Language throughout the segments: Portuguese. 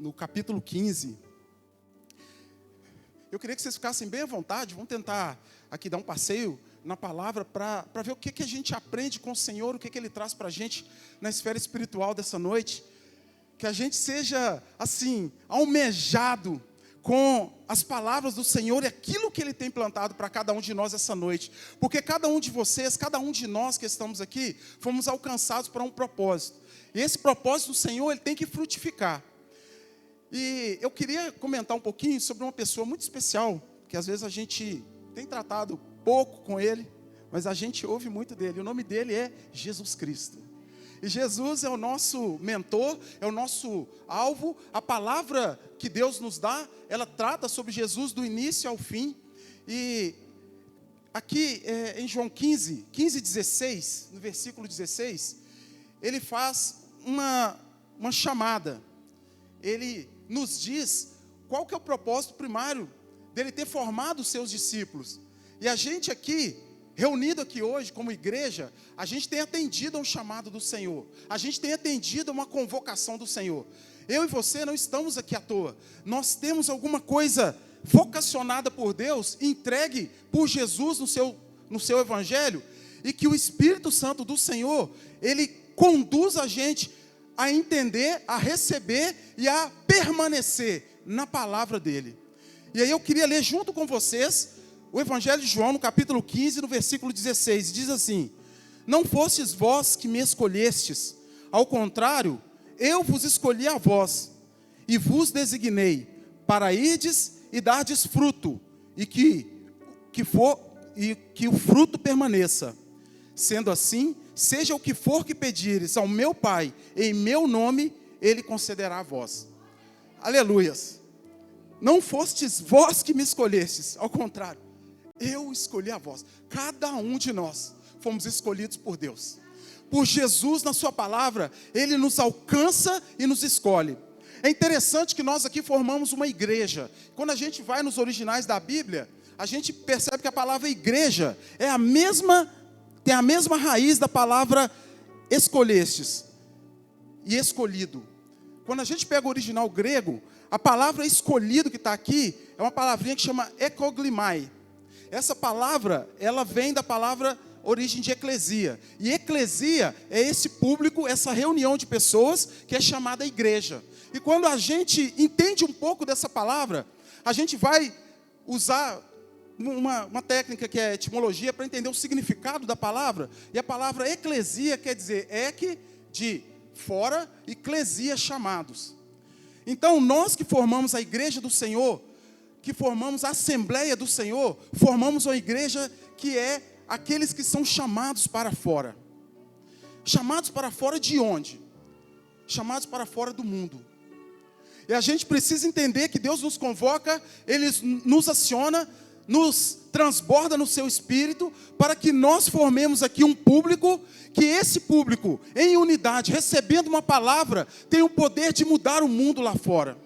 no capítulo 15. Eu queria que vocês ficassem bem à vontade. Vamos tentar aqui dar um passeio na palavra para ver o que a gente aprende com o Senhor, o que Ele traz para a gente na esfera espiritual dessa noite. Que a gente seja, assim, almejado com as palavras do Senhor e aquilo que Ele tem plantado para cada um de nós essa noite. Porque cada um de vocês, cada um de nós que estamos aqui, fomos alcançados para um propósito. E esse propósito do Senhor, ele tem que frutificar. E eu queria comentar um pouquinho sobre uma pessoa muito especial, que às vezes a gente tem tratado pouco com ele, mas a gente ouve muito dele. O nome dele é Jesus Cristo. E Jesus é o nosso mentor, é o nosso alvo. A palavra que Deus nos dá, ela trata sobre Jesus do início ao fim. E aqui em João 15, 16, no versículo 16, ele faz uma chamada. Ele nos diz qual que é o propósito primário dele ter formado os seus discípulos. E a gente aqui, reunido aqui hoje como igreja, a gente tem atendido a um chamado do Senhor. A gente tem atendido a uma convocação do Senhor. Eu e você não estamos aqui à toa. Nós temos alguma coisa vocacionada por Deus, entregue por Jesus no seu evangelho, e que o Espírito Santo do Senhor, ele conduz a gente a entender, a receber e a permanecer na palavra dele. E aí eu queria ler junto com vocês o Evangelho de João, no capítulo 15, no versículo 16, diz assim: não fostes vós que me escolhestes, ao contrário, eu vos escolhi a vós, e vos designei, para irdes e dardes fruto, e que o fruto permaneça. Sendo assim, seja o que for que pedires ao meu Pai, em meu nome, Ele concederá a vós. Aleluias. Não fostes vós que me escolhestes, ao contrário, eu escolhi a vós. Cada um de nós fomos escolhidos por Deus. Por Jesus, na sua palavra, Ele nos alcança e nos escolhe. É interessante que nós aqui formamos uma igreja. Quando a gente vai nos originais da Bíblia, a gente percebe que a palavra igreja tem a mesma raiz da palavra escolhestes e escolhido. Quando a gente pega o original grego, a palavra escolhido que está aqui é uma palavrinha que chama ekoglimai. Essa palavra, ela vem da palavra origem de eclesia. E eclesia é esse público, essa reunião de pessoas que é chamada igreja. E quando a gente entende um pouco dessa palavra, a gente vai usar uma técnica que é etimologia para entender o significado da palavra. E a palavra eclesia quer dizer ek, de fora, e clesia, chamados. Então, nós que formamos a igreja do Senhor, que formamos a Assembleia do Senhor, formamos uma igreja que é aqueles que são chamados para fora. Chamados para fora de onde? Chamados para fora do mundo. E a gente precisa entender que Deus nos convoca, Ele nos aciona, nos transborda no seu espírito, para que nós formemos aqui um público, que esse público, em unidade, recebendo uma palavra, tem o poder de mudar o mundo lá fora.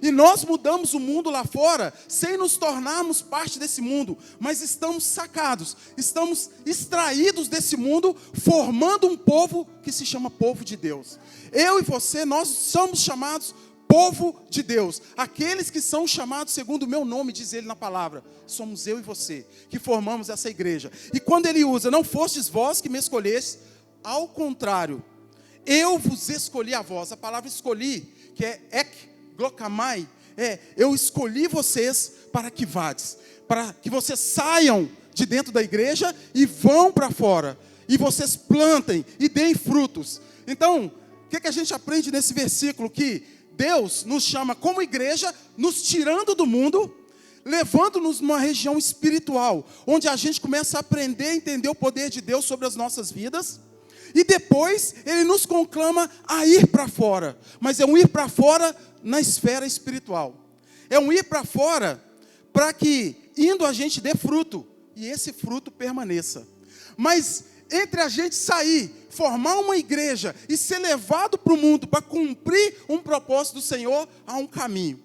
E nós mudamos o mundo lá fora, sem nos tornarmos parte desse mundo, mas estamos sacados, estamos extraídos desse mundo, formando um povo que se chama povo de Deus. Eu e você, nós somos chamados povo de Deus, aqueles que são chamados segundo o meu nome, diz ele na palavra. Somos eu e você, que formamos essa igreja. E quando ele usa, não fostes vós que me escolhestes, ao contrário, eu vos escolhi a vós. A palavra escolhi, que é ekglokamai, eu escolhi vocês para que vades, para que vocês saiam de dentro da igreja e vão para fora, e vocês plantem e deem frutos. Então, o que a gente aprende nesse versículo? Que Deus nos chama como igreja, nos tirando do mundo, levando-nos numa região espiritual, onde a gente começa a aprender a entender o poder de Deus sobre as nossas vidas, e depois Ele nos conclama a ir para fora, mas é um ir para fora na esfera espiritual, é um ir para fora para que, indo, a gente dê fruto, e esse fruto permaneça. Mas entre a gente sair, formar uma igreja e ser levado para o mundo para cumprir um propósito do Senhor, há um caminho.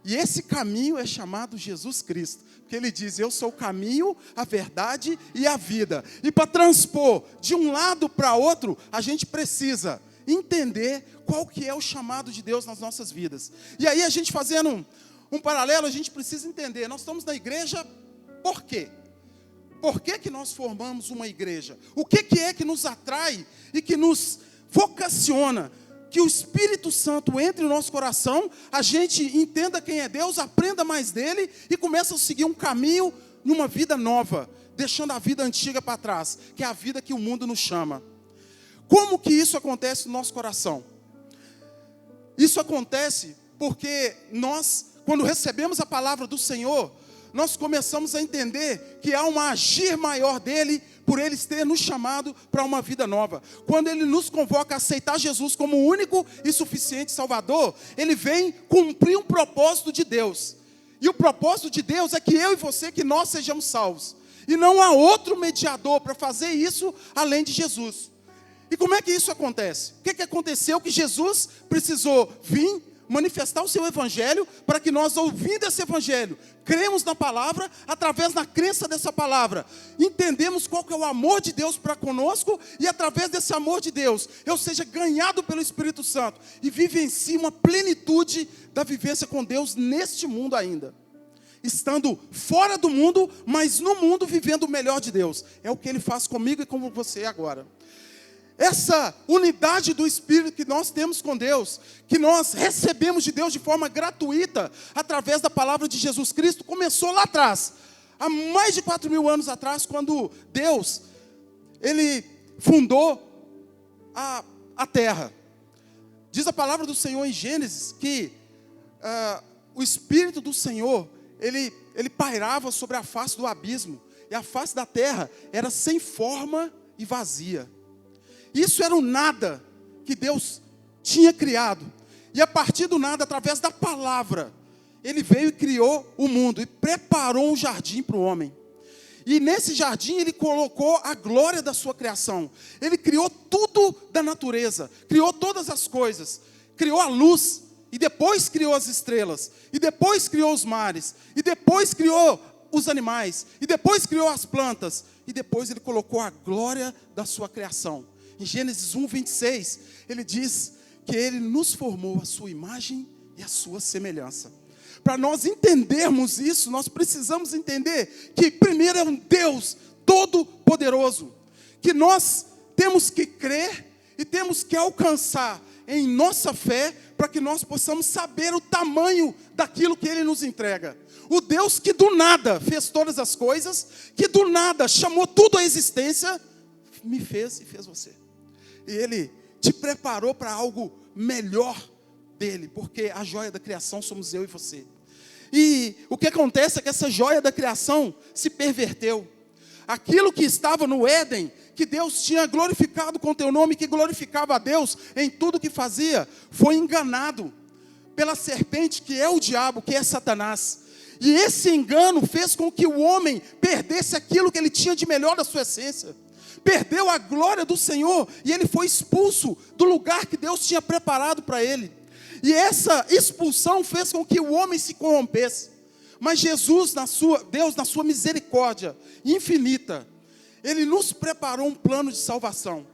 E esse caminho é chamado Jesus Cristo. Porque Ele diz, eu sou o caminho, a verdade e a vida. E para transpor de um lado para outro, a gente precisa entender qual que é o chamado de Deus nas nossas vidas. E aí a gente fazendo um paralelo, a gente precisa entender, nós estamos na igreja por quê? Por que nós formamos uma igreja? O que é que nos atrai e que nos vocaciona? Que o Espírito Santo entre no nosso coração, a gente entenda quem é Deus, aprenda mais dele e comece a seguir um caminho numa vida nova, deixando a vida antiga para trás, que é a vida que o mundo nos chama. Como que isso acontece no nosso coração? Isso acontece porque nós, quando recebemos a palavra do Senhor, nós começamos a entender que há um agir maior dele, por ele ter nos chamado para uma vida nova. Quando ele nos convoca a aceitar Jesus como o único e suficiente Salvador, ele vem cumprir um propósito de Deus. E o propósito de Deus é que eu e você, que nós sejamos salvos. E não há outro mediador para fazer isso além de Jesus. E como é que isso acontece? O que aconteceu? Que Jesus precisou vir manifestar o seu evangelho, para que nós, ouvindo esse evangelho, cremos na palavra, através da crença dessa palavra, entendemos qual que é o amor de Deus para conosco, e através desse amor de Deus, eu seja ganhado pelo Espírito Santo, e vivencie uma plenitude da vivência com Deus neste mundo ainda. Estando fora do mundo, mas no mundo vivendo o melhor de Deus. É o que Ele faz comigo e com você agora. Essa unidade do Espírito que nós temos com Deus, que nós recebemos de Deus de forma gratuita, através da palavra de Jesus Cristo, começou lá atrás, há mais de 4.000 anos atrás, quando Deus, Ele fundou a terra. Diz a palavra do Senhor em Gênesis, que o Espírito do Senhor, ele pairava sobre a face do abismo, e a face da terra era sem forma e vazia. Isso era o nada que Deus tinha criado. E a partir do nada, através da palavra, Ele veio e criou o mundo. E preparou um jardim para o homem. E nesse jardim Ele colocou a glória da sua criação. Ele criou tudo da natureza. Criou todas as coisas. Criou a luz. E depois criou as estrelas. E depois criou os mares. E depois criou os animais. E depois criou as plantas. E depois Ele colocou a glória da sua criação. Em Gênesis 1:26, ele diz que ele nos formou a sua imagem e a sua semelhança. Para nós entendermos isso, nós precisamos entender que primeiro é um Deus todo-poderoso, que nós temos que crer e temos que alcançar em nossa fé, para que nós possamos saber o tamanho daquilo que Ele nos entrega. O Deus que do nada fez todas as coisas, que do nada chamou tudo à existência, me fez e fez você. E Ele te preparou para algo melhor dele, porque a joia da criação somos eu e você. E o que acontece é que essa joia da criação se perverteu. Aquilo que estava no Éden, que Deus tinha glorificado com teu nome, que glorificava a Deus em tudo que fazia, foi enganado pela serpente, que é o diabo, que é Satanás. E esse engano fez com que o homem perdesse aquilo que ele tinha de melhor da sua essência. Perdeu a glória do Senhor e ele foi expulso do lugar que Deus tinha preparado para ele. E essa expulsão fez com que o homem se corrompesse. Mas Jesus, Deus na sua misericórdia infinita, Ele nos preparou um plano de salvação.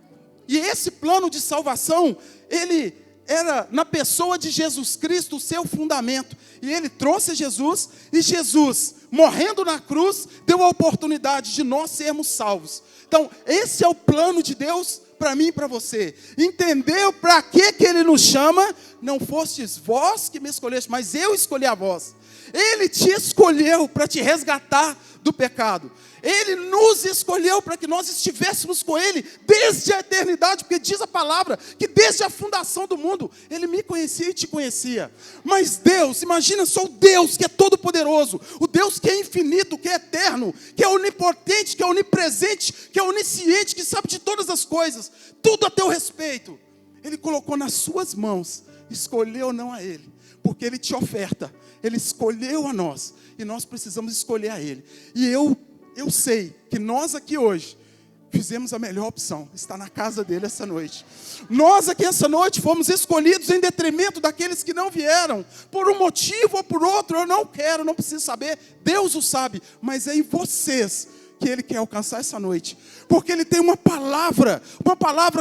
E esse plano de salvação, ele era na pessoa de Jesus Cristo o seu fundamento. E Ele trouxe Jesus, e Jesus, morrendo na cruz, deu a oportunidade de nós sermos salvos. Então, esse é o plano de Deus para mim e para você. Entendeu para que Ele nos chama? Não fostes vós que me escolheste, mas eu escolhi a vós. Ele te escolheu para te resgatar do pecado. Ele nos escolheu para que nós estivéssemos com Ele desde a eternidade, porque diz a palavra que desde a fundação do mundo Ele me conhecia e te conhecia. Mas Deus, imagina só o Deus que é todo poderoso, o Deus que é infinito, que é eterno, que é onipotente, que é onipresente, que é onisciente, que sabe de todas as coisas, tudo a teu respeito. Ele colocou nas suas mãos, escolheu não a Ele, porque Ele te oferta. Ele escolheu a nós, e nós precisamos escolher a Ele. E eu sei que nós aqui hoje fizemos a melhor opção, estar na casa dele essa noite. Nós aqui essa noite fomos escolhidos em detrimento daqueles que não vieram, por um motivo ou por outro, eu não quero, não preciso saber, Deus o sabe, mas é em vocês que Ele quer alcançar essa noite. Porque Ele tem uma palavra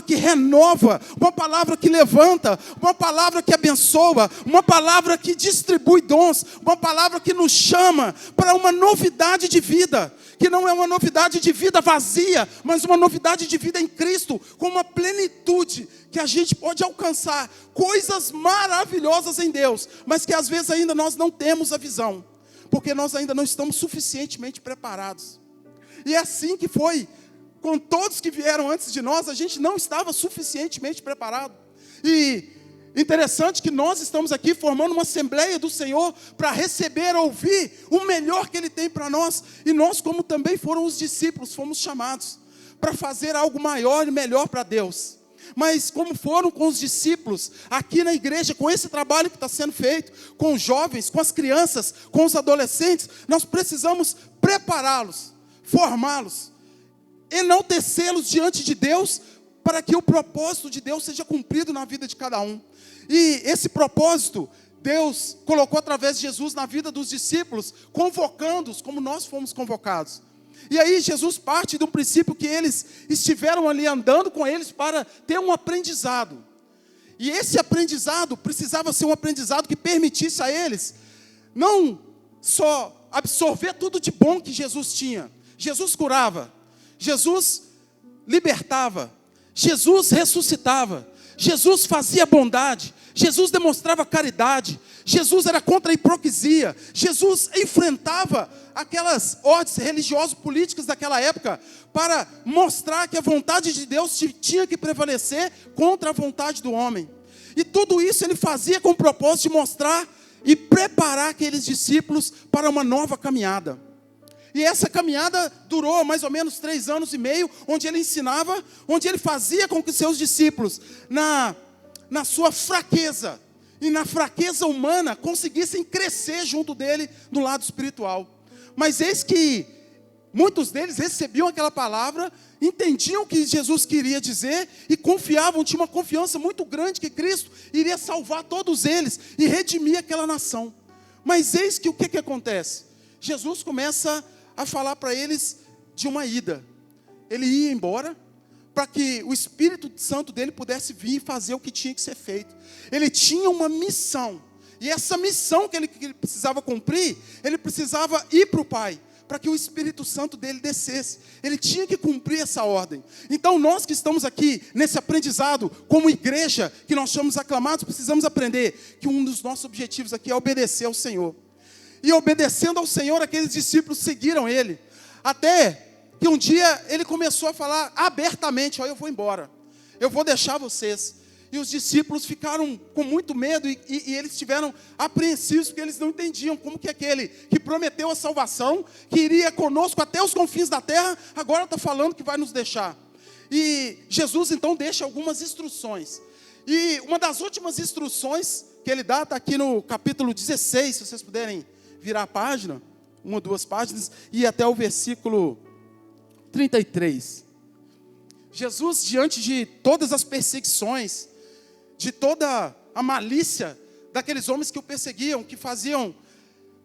que renova, uma palavra que levanta, uma palavra que abençoa, uma palavra que distribui dons, uma palavra que nos chama para uma novidade de vida, que não é uma novidade de vida vazia, mas uma novidade de vida em Cristo, com uma plenitude, que a gente pode alcançar coisas maravilhosas em Deus, mas que às vezes ainda nós não temos a visão, porque nós ainda não estamos suficientemente preparados. E é assim que foi com todos que vieram antes de nós, a gente não estava suficientemente preparado. E interessante que nós estamos aqui formando uma Assembleia do Senhor para receber, ouvir o melhor que Ele tem para nós. E nós, como também foram os discípulos, fomos chamados para fazer algo maior e melhor para Deus. Mas como foram com os discípulos, aqui na igreja, com esse trabalho que está sendo feito, com os jovens, com as crianças, com os adolescentes, nós precisamos prepará-los, formá-los, enaltecê-los diante de Deus, para que o propósito de Deus seja cumprido na vida de cada um. E esse propósito, Deus colocou através de Jesus na vida dos discípulos, convocando-os como nós fomos convocados. E aí Jesus parte de um princípio que eles estiveram ali andando com eles para ter um aprendizado. E esse aprendizado precisava ser um aprendizado que permitisse a eles não só absorver tudo de bom que Jesus tinha. Jesus curava, Jesus libertava, Jesus ressuscitava, Jesus fazia bondade, Jesus demonstrava caridade, Jesus era contra a hipocrisia, Jesus enfrentava aquelas ordens religiosas-políticas daquela época para mostrar que a vontade de Deus tinha que prevalecer contra a vontade do homem. E tudo isso Ele fazia com o propósito de mostrar e preparar aqueles discípulos para uma nova caminhada. E essa caminhada durou mais ou menos 3 anos e meio, onde Ele ensinava, onde Ele fazia com que seus discípulos, na sua fraqueza e na fraqueza humana, conseguissem crescer junto dele no lado espiritual. Mas eis que muitos deles recebiam aquela palavra, entendiam o que Jesus queria dizer e confiavam, tinham uma confiança muito grande que Cristo iria salvar todos eles e redimir aquela nação. Mas eis que o que acontece? Jesus começa a falar para eles de uma ida. Ele ia embora para que o Espírito Santo dele pudesse vir e fazer o que tinha que ser feito. Ele tinha uma missão, e essa missão que ele precisava cumprir, ele precisava ir para o Pai, para que o Espírito Santo dele descesse. Ele tinha que cumprir essa ordem. Então nós que estamos aqui nesse aprendizado, como igreja, que nós somos aclamados, precisamos aprender que um dos nossos objetivos aqui é obedecer ao Senhor. E obedecendo ao Senhor, aqueles discípulos seguiram Ele, até que um dia Ele começou a falar abertamente: olha, eu vou embora, eu vou deixar vocês. E os discípulos ficaram com muito medo e eles estiveram apreensivos, porque eles não entendiam como que aquele que prometeu a salvação, que iria conosco até os confins da terra, agora está falando que vai nos deixar. E Jesus então deixa algumas instruções. E uma das últimas instruções que Ele dá está aqui no capítulo 16, se vocês puderem virar a página, 1 ou 2 páginas, e até o versículo 33. Jesus, diante de todas as perseguições, de toda a malícia daqueles homens que o perseguiam, que faziam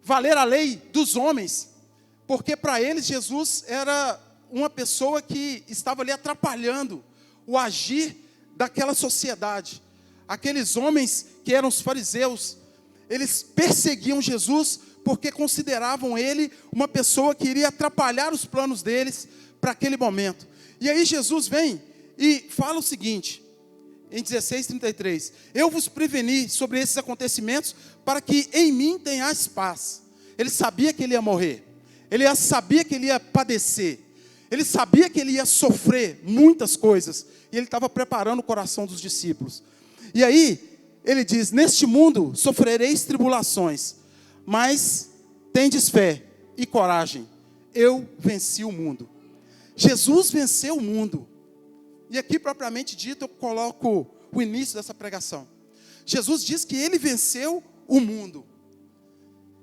valer a lei dos homens, porque para eles Jesus era uma pessoa que estava ali atrapalhando o agir daquela sociedade. Aqueles homens que eram os fariseus, eles perseguiam Jesus porque consideravam ele uma pessoa que iria atrapalhar os planos deles para aquele momento. E aí Jesus vem e fala o seguinte, em 16:33, eu vos preveni sobre esses acontecimentos para que em mim tenhais paz. Ele sabia que ele ia morrer, ele sabia que ele ia padecer, ele sabia que ele ia sofrer muitas coisas, e ele estava preparando o coração dos discípulos. E aí ele diz: neste mundo sofrereis tribulações, mas tendes fé e coragem, eu venci o mundo. Jesus venceu o mundo. E aqui propriamente dito eu coloco o início dessa pregação. Jesus diz que Ele venceu o mundo.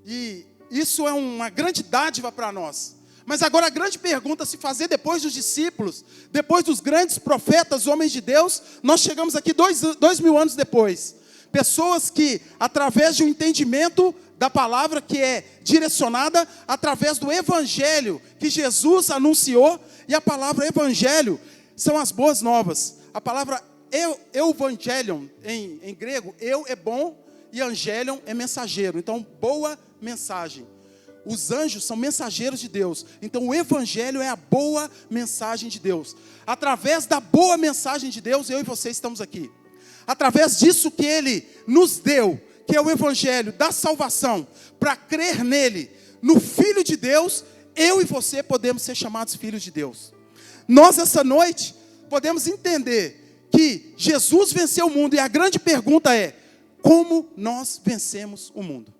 E isso é uma grande dádiva para nós. Mas agora a grande pergunta a se fazer depois dos discípulos, depois dos grandes profetas, homens de Deus, nós chegamos aqui 2000 anos depois. Pessoas que, através de um entendimento da palavra que é direcionada através do evangelho que Jesus anunciou. E a palavra evangelho são as boas novas. A palavra evangelion em grego, eu é bom e angelion é mensageiro. Então, boa mensagem. Os anjos são mensageiros de Deus. Então o evangelho é a boa mensagem de Deus. Através da boa mensagem de Deus, eu e você estamos aqui. Através disso que Ele nos deu, que é o evangelho da salvação, para crer nele, no Filho de Deus, eu e você podemos ser chamados filhos de Deus. Nós essa noite podemos entender que Jesus venceu o mundo. E a grande pergunta é: como nós vencemos o mundo?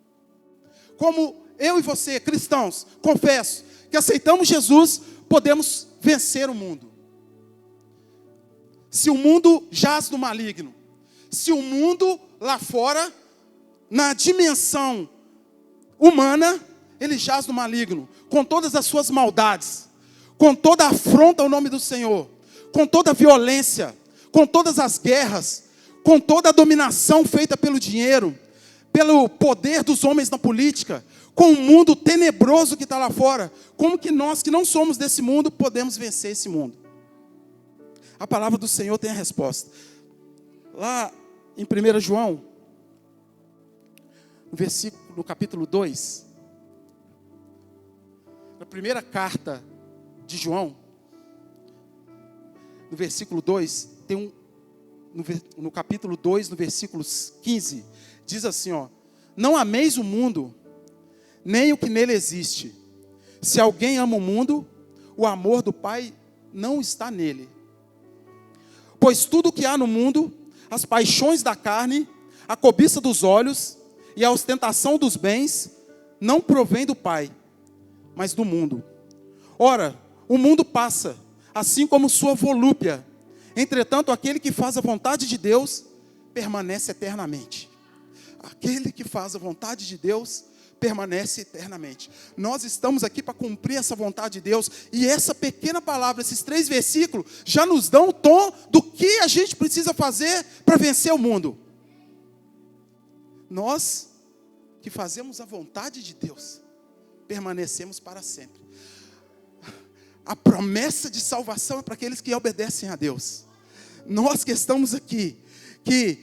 Como eu e você, cristãos, confesso que aceitamos Jesus, podemos vencer o mundo. Se o mundo jaz no maligno, se o mundo lá fora, na dimensão humana, ele jaz no maligno, com todas as suas maldades, com toda a afronta ao nome do Senhor, com toda a violência, com todas as guerras, com toda a dominação feita pelo dinheiro, pelo poder dos homens na política, com o mundo tenebroso que está lá fora. Como que nós, que não somos desse mundo, podemos vencer esse mundo? A palavra do Senhor tem a resposta. Lá em 1 João, no capítulo 2, na primeira carta de João, no versículo 2, no capítulo 2, no versículo 15, diz assim, ó: não ameis o mundo, nem o que nele existe. Se alguém ama o mundo, o amor do Pai não está nele. Pois tudo que há no mundo, as paixões da carne, a cobiça dos olhos e a ostentação dos bens, não provém do Pai, mas do mundo. Ora, o mundo passa, assim como sua volúpia. Entretanto, aquele que faz a vontade de Deus permanece eternamente. Aquele que faz a vontade de Deus permanece eternamente. Nós estamos aqui para cumprir essa vontade de Deus. E essa pequena palavra, esses 3 versículos, já nos dão o tom do que a gente precisa fazer para vencer o mundo. Nós que fazemos a vontade de Deus, permanecemos para sempre. A promessa de salvação é para aqueles que obedecem a Deus. Nós que estamos aqui, que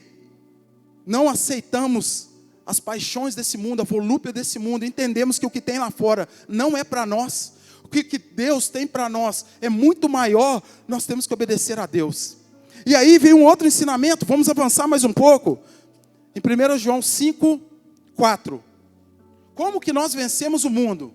não aceitamos as paixões desse mundo, a volúpia desse mundo, entendemos que o que tem lá fora não é para nós. O que Deus tem para nós é muito maior, nós temos que obedecer a Deus. E aí vem um outro ensinamento, vamos avançar mais um pouco. Em 1 João 5, 4. Como que nós vencemos o mundo?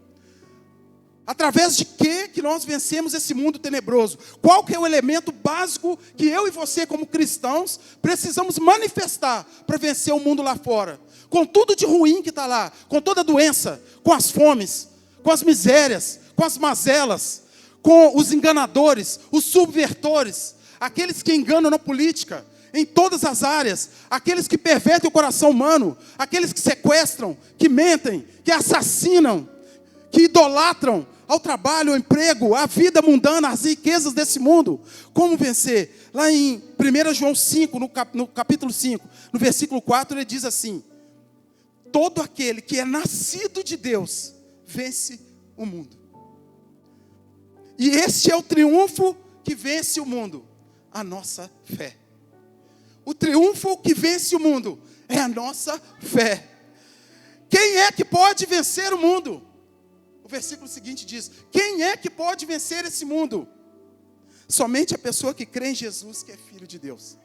Através de que nós vencemos esse mundo tenebroso? Qual que é o elemento básico que eu e você, como cristãos, precisamos manifestar para vencer o mundo lá fora? Com tudo de ruim que está lá, com toda a doença, com as fomes, com as misérias, com as mazelas, com os enganadores, os subvertores, aqueles que enganam na política, em todas as áreas, aqueles que pervertem o coração humano, aqueles que sequestram, que mentem, que assassinam, que idolatram ao trabalho, ao emprego, à vida mundana, às riquezas desse mundo. Como vencer? Lá em 1 João 5, no capítulo 5, no versículo 4, ele diz assim: todo aquele que é nascido de Deus, vence o mundo. E este é o triunfo que vence o mundo, a nossa fé. O triunfo que vence o mundo é a nossa fé. Quem é que pode vencer o mundo? O versículo seguinte diz: quem é que pode vencer esse mundo? Somente a pessoa que crê em Jesus, que é filho de Deus.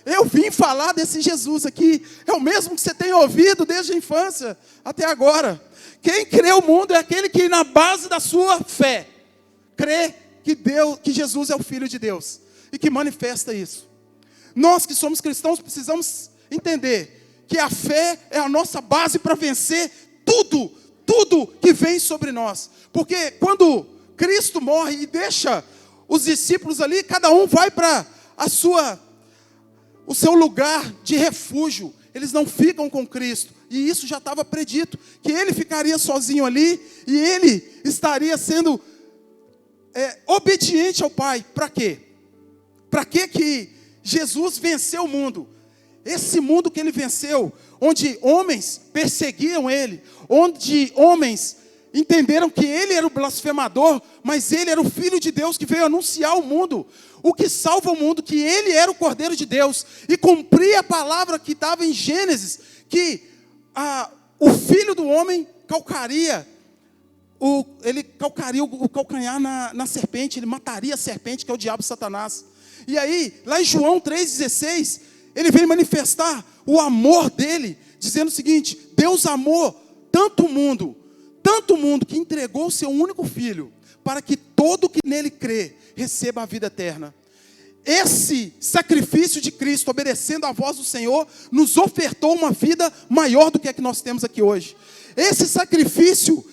Eu vim falar desse Jesus aqui, é o mesmo que você tem ouvido desde a infância até agora. Quem crê o mundo é aquele que, na base da sua fé, crê que Jesus é o Filho de Deus e que manifesta isso. Nós que somos cristãos precisamos entender que a fé é a nossa base para vencer tudo que vem sobre nós. Porque quando Cristo morre e deixa os discípulos ali, cada um vai para o seu lugar de refúgio. Eles não ficam com Cristo. E isso já estava predito, que ele ficaria sozinho ali e ele estaria sendo obediente ao Pai. Para quê? Para que Jesus venceu o mundo? esse mundo que ele venceu, onde homens perseguiam ele, onde homens entenderam que ele era o blasfemador, mas ele era o Filho de Deus que veio anunciar ao mundo o que salva o mundo, que ele era o Cordeiro de Deus, e cumprir a palavra que estava em Gênesis, que o Filho do Homem calcaria o calcanhar na serpente, ele mataria a serpente, que é o diabo Satanás. E aí, lá em João 3,16, ele vem manifestar o amor dele, dizendo o seguinte: Deus amou tanto o mundo, que entregou o seu único filho, para que todo que nele crê, receba a vida eterna. Esse sacrifício de Cristo, obedecendo à voz do Senhor, nos ofertou uma vida maior do que a que nós temos aqui hoje. Esse sacrifício,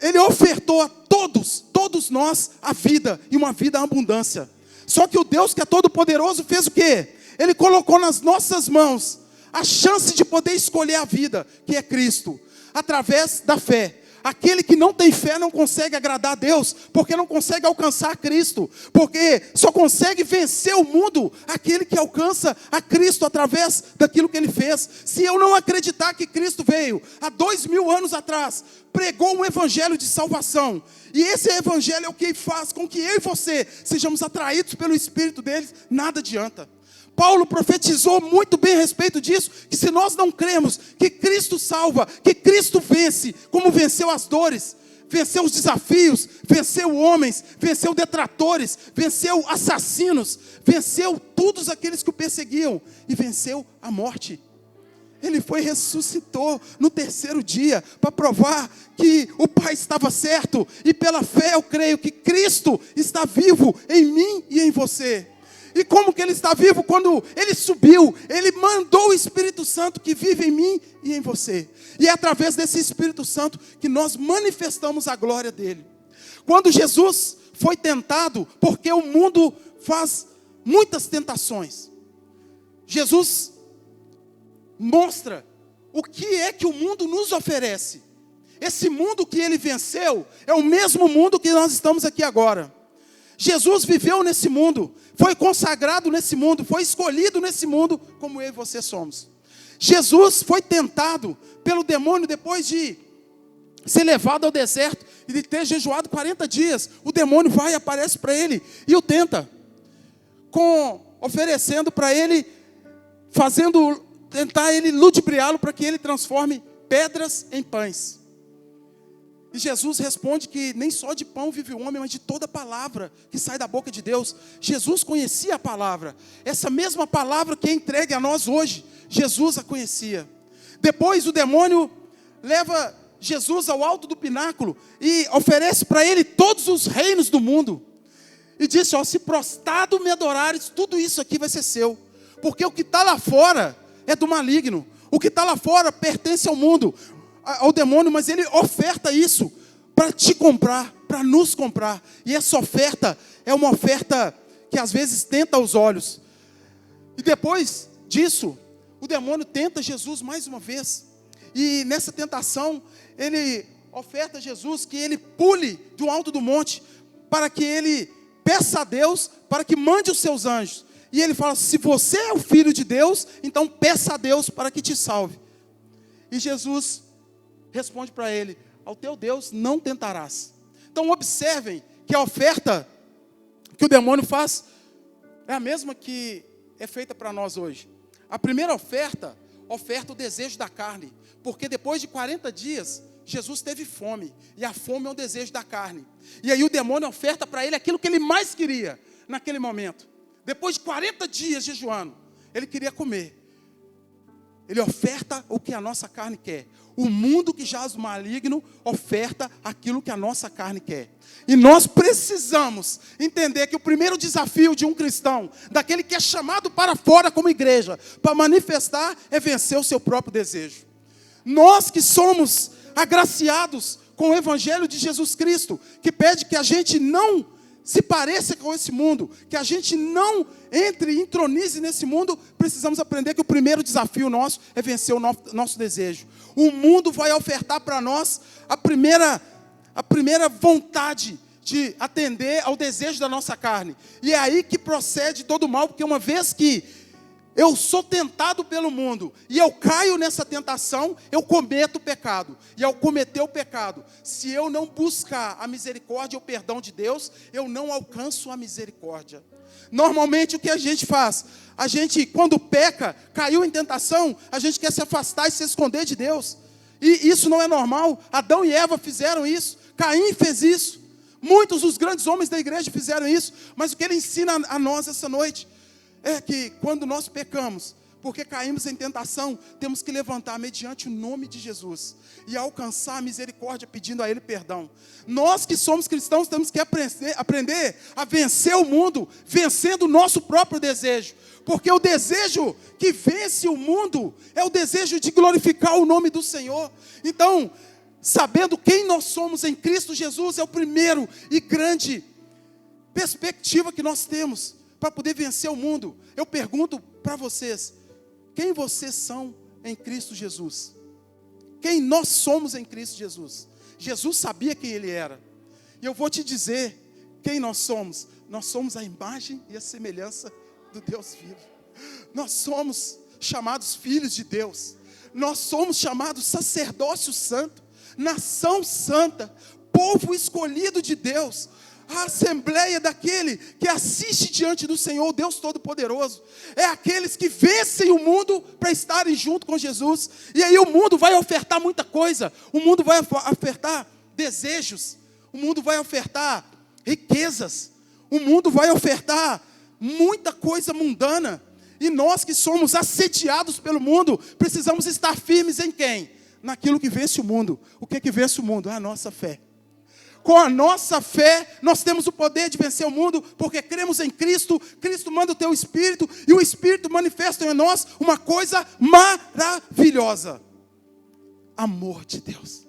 ele ofertou a todos nós, a vida, e uma vida em abundância. Só que o Deus que é todo poderoso fez o quê? Ele colocou nas nossas mãos a chance de poder escolher a vida, que é Cristo, através da fé. Aquele que não tem fé não consegue agradar a Deus, porque não consegue alcançar Cristo, porque só consegue vencer o mundo aquele que alcança a Cristo através daquilo que Ele fez. Se eu não acreditar que Cristo veio há 2000 anos atrás, pregou um evangelho de salvação, e esse evangelho é o que faz com que eu e você sejamos atraídos pelo Espírito dele, nada adianta. Paulo profetizou muito bem a respeito disso, que se nós não cremos que Cristo salva, que Cristo vence, como venceu as dores, venceu os desafios, venceu homens, venceu detratores, venceu assassinos, venceu todos aqueles que o perseguiam, e venceu a morte. Ele foi e ressuscitou no terceiro dia, para provar que o Pai estava certo, e pela fé eu creio que Cristo está vivo em mim e em você. E como que Ele está vivo? Quando Ele subiu, Ele mandou o Espírito Santo que vive em mim e em você. E é através desse Espírito Santo que nós manifestamos a glória dEle. Quando Jesus foi tentado, porque o mundo faz muitas tentações, Jesus mostra o que é que o mundo nos oferece. Esse mundo que Ele venceu é o mesmo mundo que nós estamos aqui agora. Jesus viveu nesse mundo, foi consagrado nesse mundo, foi escolhido nesse mundo, como eu e você somos. Jesus foi tentado pelo demônio depois de ser levado ao deserto e de ter jejuado 40 dias. O demônio vai e aparece para ele e o tenta, oferecendo para ele, tentar ele ludibriá-lo para que ele transforme pedras em pães. E Jesus responde que nem só de pão vive o homem, mas de toda palavra que sai da boca de Deus. Jesus conhecia a palavra. Essa mesma palavra que é entregue a nós hoje, Jesus a conhecia. Depois o demônio leva Jesus ao alto do pináculo e oferece para ele todos os reinos do mundo. E disse: se prostrado me adorares, tudo isso aqui vai ser seu. Porque o que está lá fora é do maligno. O que está lá fora pertence ao mundo, ao demônio, mas ele oferta isso para te comprar, para nos comprar. E essa oferta é uma oferta que às vezes tenta os olhos. E depois disso, o demônio tenta Jesus mais uma vez. E nessa tentação, ele oferta a Jesus que ele pule do alto do monte, para que ele peça a Deus, para que mande os seus anjos. E ele fala: se você é o Filho de Deus, então peça a Deus para que te salve. E Jesus responde para ele: ao teu Deus não tentarás. Então observem que a oferta que o demônio faz é a mesma que é feita para nós hoje. A primeira oferta o desejo da carne, porque depois de 40 dias, Jesus teve fome, e a fome é o desejo da carne. E aí o demônio oferta para ele aquilo que ele mais queria naquele momento. Depois de 40 dias jejuando, ele queria comer. Ele oferta o que a nossa carne quer. O mundo que jaz o maligno oferta aquilo que a nossa carne quer. E nós precisamos entender que o primeiro desafio de um cristão, daquele que é chamado para fora como igreja, para manifestar, é vencer o seu próprio desejo. Nós que somos agraciados com o Evangelho de Jesus Cristo, que pede que a gente não se pareça com esse mundo, que a gente não entronize nesse mundo, precisamos aprender que o primeiro desafio nosso é vencer o nosso desejo. O mundo vai ofertar para nós a primeira vontade de atender ao desejo da nossa carne. E é aí que procede todo o mal, porque uma vez que eu sou tentado pelo mundo, e eu caio nessa tentação, eu cometo o pecado. E ao cometer o pecado, se eu não buscar a misericórdia e o perdão de Deus, eu não alcanço a misericórdia. Normalmente o que a gente faz? A gente, quando peca, caiu em tentação, a gente quer se afastar e se esconder de Deus. E isso não é normal. Adão e Eva fizeram isso, Caim fez isso, muitos dos grandes homens da igreja fizeram isso. Mas o que ele ensina a nós essa noite é que quando nós pecamos, porque caímos em tentação, temos que levantar mediante o nome de Jesus e alcançar a misericórdia pedindo a Ele perdão. Nós que somos cristãos temos que aprender a vencer o mundo, vencendo o nosso próprio desejo. Porque o desejo que vence o mundo é o desejo de glorificar o nome do Senhor. Então, sabendo quem nós somos em Cristo Jesus, é o primeiro e grande perspectiva que nós temos para poder vencer o mundo. Eu pergunto para vocês, quem vocês são em Cristo Jesus? Quem nós somos em Cristo Jesus? Jesus sabia quem Ele era. E eu vou te dizer quem nós somos. Nós somos a imagem e a semelhança do Deus vivo. Nós somos chamados filhos de Deus. Nós somos chamados sacerdócio santo, nação santa, povo escolhido de Deus, a assembleia daquele que assiste diante do Senhor, Deus Todo-Poderoso. É aqueles que vencem o mundo para estarem junto com Jesus. E aí o mundo vai ofertar muita coisa. O mundo vai ofertar desejos. O mundo vai ofertar riquezas. O mundo vai ofertar muita coisa mundana. E nós que somos assediados pelo mundo, precisamos estar firmes em quem? Naquilo que vence o mundo. O que vence o mundo? É a nossa fé. Com a nossa fé, nós temos o poder de vencer o mundo, porque cremos em Cristo. Cristo manda o teu Espírito, e o Espírito manifesta em nós uma coisa maravilhosa: amor de Deus.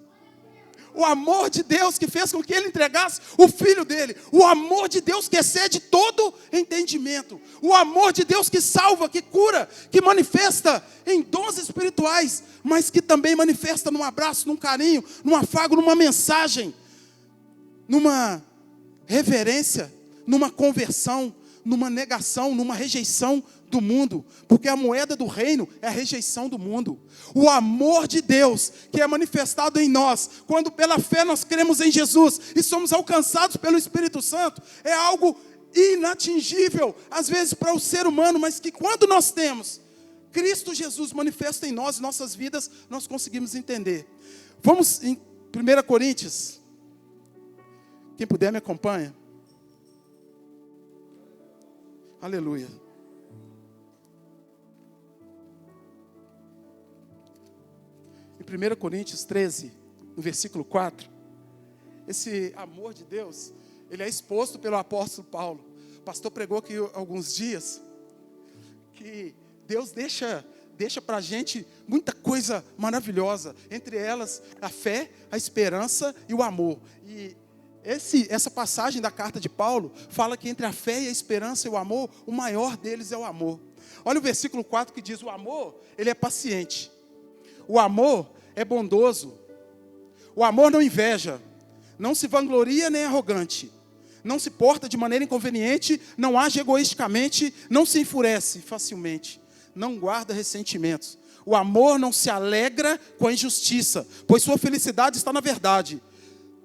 O amor de Deus que fez com que Ele entregasse o Filho dEle. O amor de Deus que excede todo entendimento. O amor de Deus que salva, que cura, que manifesta em dons espirituais, mas que também manifesta num abraço, num carinho, num afago, numa mensagem, numa reverência, numa conversão, numa negação, numa rejeição do mundo. Porque a moeda do reino é a rejeição do mundo. O amor de Deus que é manifestado em nós, quando pela fé nós cremos em Jesus e somos alcançados pelo Espírito Santo, é algo inatingível, às vezes para o ser humano, mas que quando nós temos Cristo Jesus manifesto em nós, em nossas vidas, nós conseguimos entender. Vamos em 1 Coríntios. Quem puder me acompanha. Aleluia. Em 1 Coríntios 13, no versículo 4, esse amor de Deus, ele é exposto pelo apóstolo Paulo. O pastor pregou aqui alguns dias, que Deus deixa para a gente muita coisa maravilhosa, entre elas a fé, a esperança e o amor. E essa passagem da carta de Paulo fala que entre a fé e a esperança e o amor, o maior deles é o amor. Olha o versículo 4 que diz: o amor, ele é paciente. O amor é bondoso. O amor não inveja, não se vangloria nem é arrogante, não se porta de maneira inconveniente, não age egoisticamente, não se enfurece facilmente, não guarda ressentimentos. O amor não se alegra com a injustiça, pois sua felicidade está na verdade.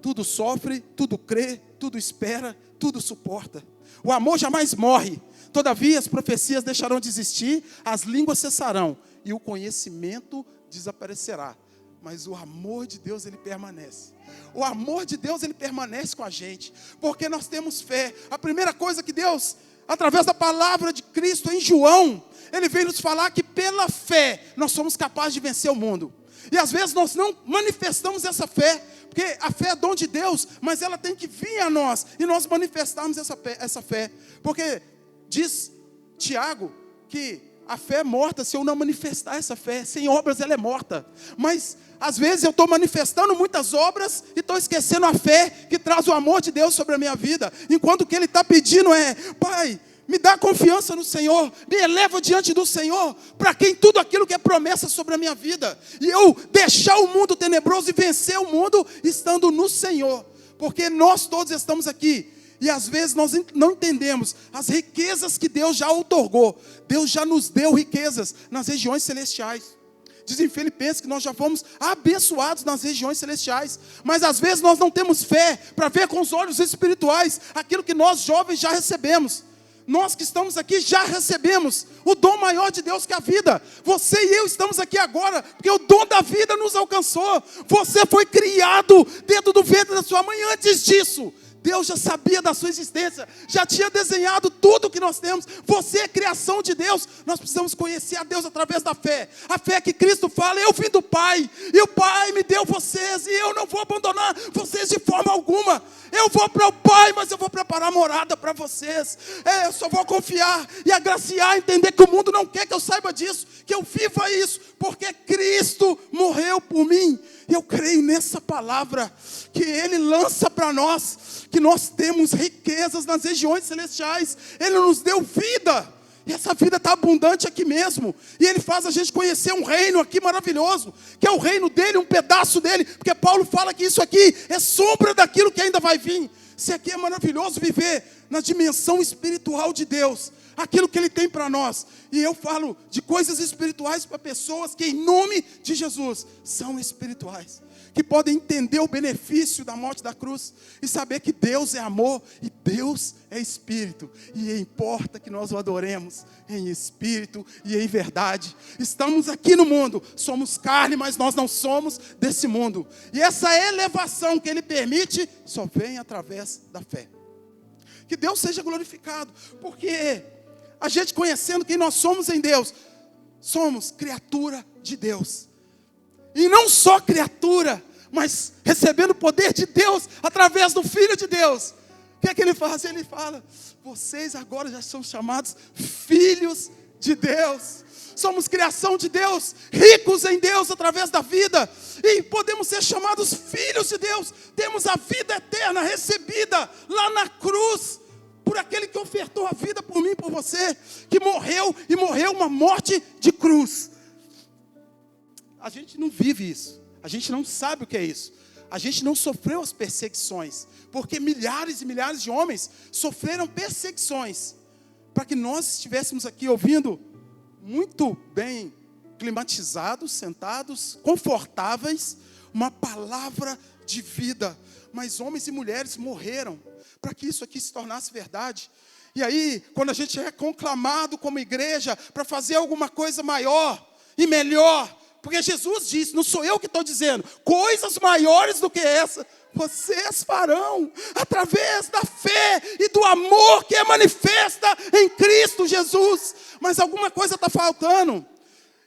Tudo sofre, tudo crê, tudo espera, tudo suporta. O amor jamais morre. Todavia as profecias deixarão de existir, as línguas cessarão e o conhecimento desaparecerá. Mas o amor de Deus, ele permanece. O amor de Deus, ele permanece com a gente, porque nós temos fé. A primeira coisa que Deus, através da palavra de Cristo em João, ele vem nos falar que pela fé nós somos capazes de vencer o mundo. E às vezes nós não manifestamos essa fé, porque a fé é dom de Deus, mas ela tem que vir a nós, e nós manifestarmos essa fé. Porque diz Tiago que a fé é morta se eu não manifestar essa fé. Sem obras ela é morta. Mas às vezes eu estou manifestando muitas obras e estou esquecendo a fé que traz o amor de Deus sobre a minha vida. Enquanto o que Ele está pedindo é: Pai, me dá confiança no Senhor, me eleva diante do Senhor, para quem tudo aquilo que é promessa sobre a minha vida, e eu deixar o mundo tenebroso e vencer o mundo estando no Senhor. Porque nós todos estamos aqui E às vezes nós não entendemos as riquezas que Deus já outorgou. Deus já nos deu riquezas nas regiões celestiais. Diz em Filipenses que nós já fomos abençoados nas regiões celestiais. Mas às vezes nós não temos fé para ver com os olhos espirituais aquilo que nós jovens já recebemos. Nós que estamos aqui já recebemos o dom maior de Deus, que é a vida. Você e eu estamos aqui agora porque o dom da vida nos alcançou. Você foi criado dentro do ventre da sua mãe. Antes disso, Deus já sabia da sua existência, já tinha desenhado tudo o que nós temos. Você é criação de Deus. Nós precisamos conhecer a Deus através da fé. A fé que Cristo fala: eu vim do Pai, e o Pai me deu vocês, e eu não vou abandonar vocês de forma alguma. Eu vou para o Pai, mas eu vou preparar morada para vocês. Eu só vou confiar e agraciar, entender que o mundo não quer que eu saiba disso, que eu viva isso, porque Cristo morreu por mim. E eu creio nessa palavra que Ele lança para nós, que nós temos riquezas nas regiões celestiais. Ele nos deu vida, e essa vida está abundante aqui mesmo. E Ele faz a gente conhecer um reino aqui maravilhoso, que é o reino dEle, um pedaço dEle. Porque Paulo fala que isso aqui é sombra daquilo que ainda vai vir. Isso aqui é maravilhoso, viver na dimensão espiritual de Deus, aquilo que Ele tem para nós. E eu falo de coisas espirituais para pessoas que, em nome de Jesus, são espirituais, que podem entender o benefício da morte da cruz e saber que Deus é amor e Deus é espírito, e importa que nós o adoremos em espírito e em verdade. Estamos aqui no mundo, somos carne, mas nós não somos desse mundo. E essa elevação que Ele permite só vem através da fé. Que Deus seja glorificado, porque a gente, conhecendo quem nós somos em Deus, somos criatura de Deus. E não só criatura, mas recebendo o poder de Deus através do Filho de Deus. O que é que Ele faz? Ele fala: vocês agora já são chamados filhos de Deus. Somos criação de Deus, ricos em Deus através da vida, e podemos ser chamados filhos de Deus. Temos a vida eterna recebida lá na cruz, por aquele que ofertou a vida por mim e por você, que morreu, e morreu uma morte de cruz. A gente não vive isso, a gente não sabe o que é isso, a gente não sofreu as perseguições, porque milhares e milhares de homens sofreram perseguições, para que nós estivéssemos aqui ouvindo, muito bem climatizados, sentados, confortáveis, uma palavra de vida. Mas homens e mulheres morreram para que isso aqui se tornasse verdade. E aí, quando a gente é conclamado como igreja para fazer alguma coisa maior e melhor, porque Jesus disse, não sou eu que estou dizendo, coisas maiores do que essa vocês farão, através da fé e do amor que é manifesta em Cristo Jesus. Mas alguma coisa está faltando.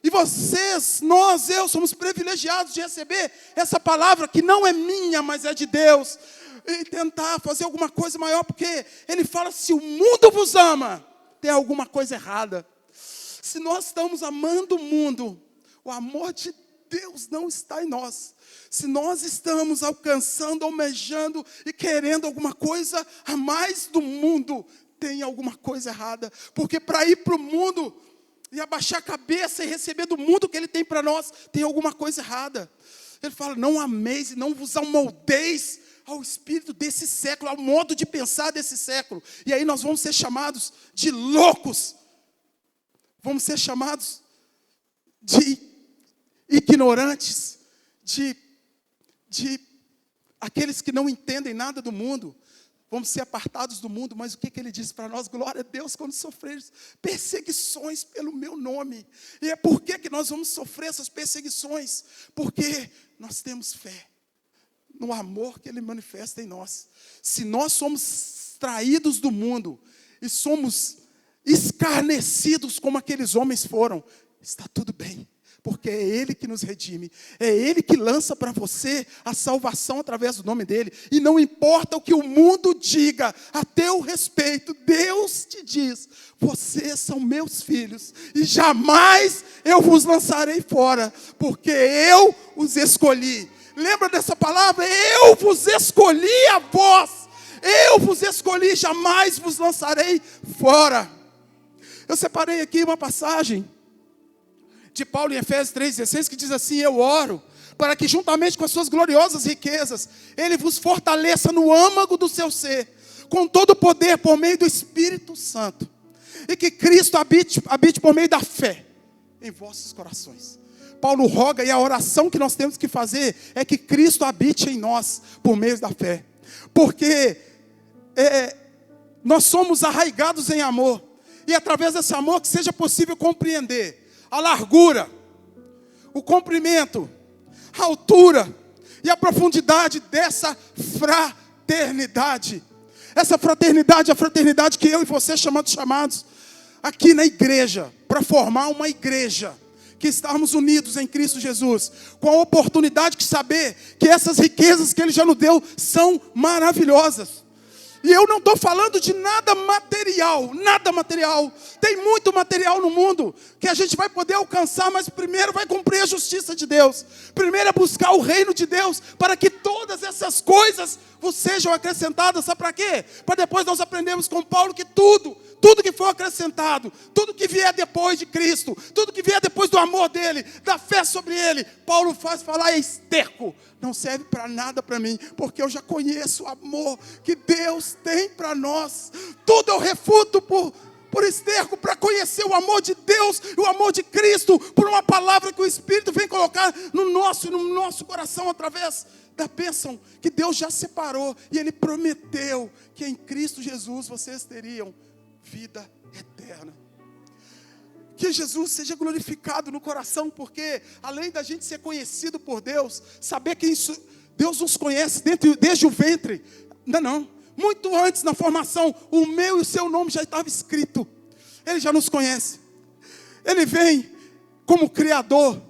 E vocês, nós, eu, somos privilegiados de receber essa palavra que não é minha, mas é de Deus. E tentar fazer alguma coisa maior, porque Ele fala: se o mundo vos ama, tem alguma coisa errada. Se nós estamos amando o mundo, o amor de Deus não está em nós. Se nós estamos alcançando, almejando e querendo alguma coisa a mais do mundo, tem alguma coisa errada. Porque para ir para o mundo e abaixar a cabeça e receber do mundo que Ele tem para nós, tem alguma coisa errada. Ele fala: não ameis e não vos amoldeis ao espírito desse século, ao modo de pensar desse século. E aí nós vamos ser chamados de loucos, vamos ser chamados de ignorantes, de aqueles que não entendem nada do mundo. Vamos ser apartados do mundo. Mas o que Ele diz para nós? Glória a Deus, quando sofreres perseguições pelo meu nome. E é por que nós vamos sofrer essas perseguições? Porque nós temos fé no amor que Ele manifesta em nós. Se nós somos traídos do mundo e somos escarnecidos como aqueles homens foram, está tudo bem, porque é Ele que nos redime, é Ele que lança para você a salvação através do nome dEle, e não importa o que o mundo diga a teu respeito, Deus te diz: vocês são meus filhos, e jamais eu vos lançarei fora, porque eu os escolhi. Lembra dessa palavra? Eu vos escolhi a vós, eu vos escolhi, jamais vos lançarei fora. Eu separei aqui uma passagem de Paulo em Efésios 3,16, que diz assim: eu oro para que juntamente com as suas gloriosas riquezas, Ele vos fortaleça no âmago do seu ser, com todo o poder por meio do Espírito Santo. E que Cristo habite por meio da fé em vossos corações. Paulo roga, e a oração que nós temos que fazer é que Cristo habite em nós por meio da fé. Porque nós somos arraigados em amor. E através desse amor que seja possível compreender a largura, o comprimento, a altura e a profundidade dessa fraternidade. Essa fraternidade é a fraternidade que eu e você chamados aqui na igreja, para formar uma igreja, que estarmos unidos em Cristo Jesus, com a oportunidade de saber que essas riquezas que Ele já nos deu são maravilhosas. E eu não estou falando de nada material, nada material. Tem muito material no mundo que a gente vai poder alcançar, mas primeiro vai cumprir a justiça de Deus. Primeiro é buscar o reino de Deus, para que todas essas coisas vos sejam acrescentadas. Sabe para quê? Para depois nós aprendermos com Paulo que tudo que for acrescentado, tudo que vier depois de Cristo, tudo que vier depois do amor dele, da fé sobre ele, Paulo faz falar é esterco, não serve para nada para mim, porque eu já conheço o amor que Deus tem para nós. Tudo eu refuto por esterco, para conhecer o amor de Deus, o amor de Cristo, por uma palavra que o Espírito vem colocar no nosso coração, através da bênção que Deus já separou, e Ele prometeu que em Cristo Jesus vocês teriam vida eterna. Que Jesus seja glorificado no coração, porque além da gente ser conhecido por Deus, saber que Deus nos conhece desde o ventre, não, muito antes na formação, o meu e o seu nome já estava escrito. Ele já nos conhece. Ele vem como Criador,